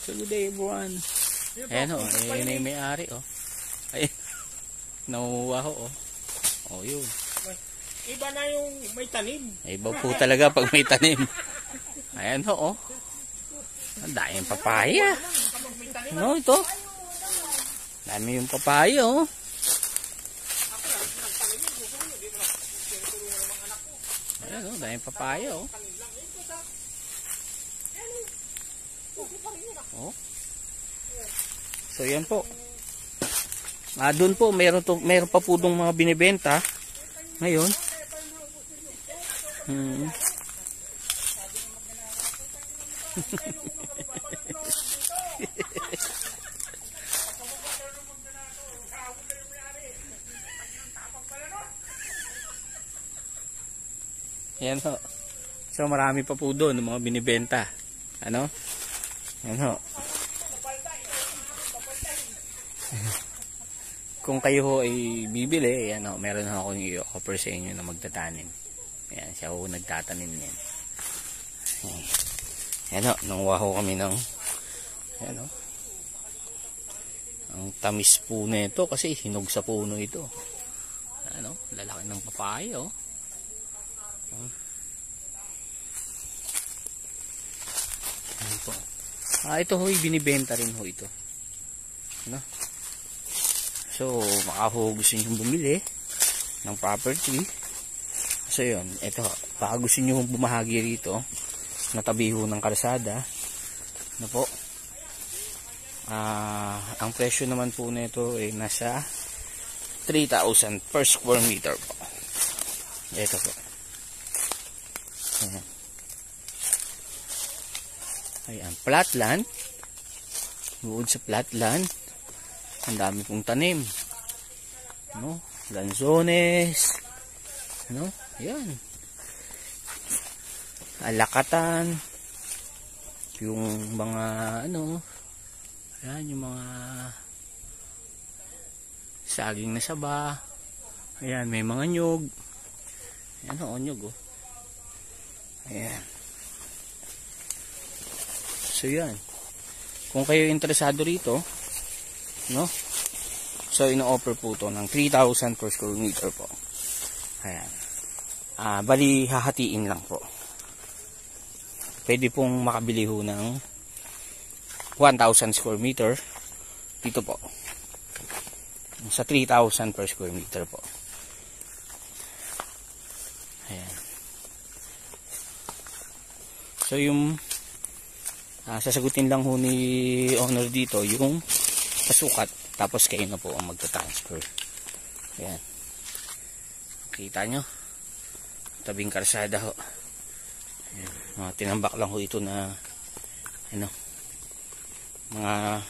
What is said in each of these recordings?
So good day everyone. Ayan o, may-ari o. Ay, nauuha ho o. O yun. Iba na yung may tanim. Iba po talaga pag may tanim. Ayan ho o. Ang daming papaya. Ano ito? Dami yung papaya o. Ayan o, daming papaya o. Oh. So yan po. Doon po meron pa po dong mga binibenta ngayon. Yan ho. So marami pa po doon ng mga binibenta. Ano? Yan ho. Kung kayo ho ay bibili, yan ho, meron ho akong i-offer sa inyo na magtatanim. Yan, siya ho nagtatanim yan. Yan ho, nanguha ho kami ng yan ho. Ang tamis po nito kasi hinog sa puno ito. Ano, lalaki ng papaya oh. Yan po. Ito ho, binibenta rin ho ito. Ano? So, baka gusto nyo bumili ng property. So, yun. Ito, baka gusto nyo bumahagi rito natabi ho ng kalsada. Ano po? Ang presyo naman po nito ay nasa 3,000 per square meter po. Ito po. Ayan. Ayan, flat land. Bukod sa flat land, ang dami pong tanim. Ano? Lanzones. Ano? Ayan. Alakatan. Yung mga ano, ayan, yung mga saging na saba. Ayan, may mga nyug. Ayan o, nyug o. Ayan. So yan. Kung kayo interesado rito, no? So ino-offer po to ng 3,000 per square meter po. Ayan. Bali hahatiin lang po. Pwede pong makabili ho ng 1,000 square meter dito po. Sa 3,000 per square meter po. Ayan. So yung sasagutin lang ho ni owner dito yung pasukat, tapos kayo na po ang magta-transfer. Ayan. Kita nyo, tabing karsada ho. Ayan. Tinambak lang ho ito na ano, mga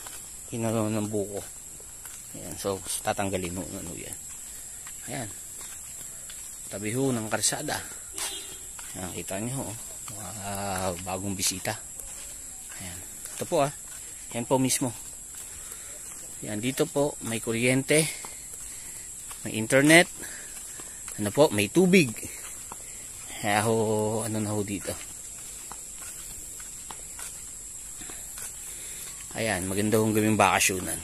hinano ng buko. Ayan. So tatanggalin ho ano yan. Ayan, tabi ho ng karsada. Ayan, kita nyo ho, bagong bisita. Ayan. Ito po yan po mismo. Yan, dito po may kuryente, may internet, ano po, may tubig. Kaya ho, ano na ho dito. Ayan, maganda hong gawing bakasyonan.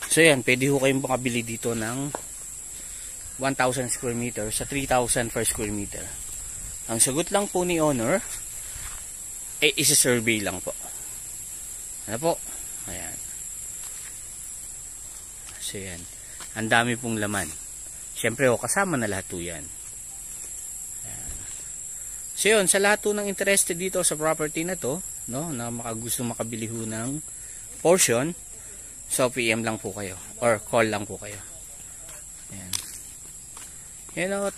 So yan, pwede ho kayong makabili dito ng 1,000 square meter sa 3,000 per square meter. Ang sagot lang po ni owner isa-survey lang po. Ano po? Ayan. So yan. Ang dami pong laman. Siyempre kasama na lahat po yan. Ayan. So yun, sa lahat po ng interested dito sa property na to, no, na gusto makabili ho ng portion, so PM lang po kayo or call lang po kayo. Ayan.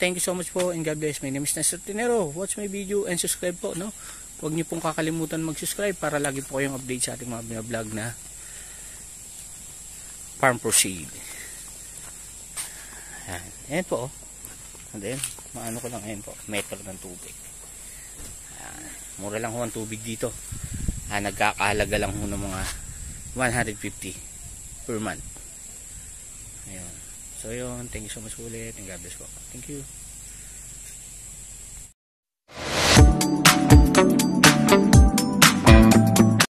Thank you so much po and God bless. My name is Nestor Tinero. Watch my video and subscribe po, no? Huwag niyo pong kakalimutan mag-subscribe para lagi po kayong update sa ating mga binablog na farm proceed. Ayan po. And then, maano ko lang, ayan po, metro ng tubig. Mura lang ho ang tubig dito. Nagkakahalaga lang ho ng mga 150 per month. Ayan. So yun, thank you so much ulit and God bless po. Thank you.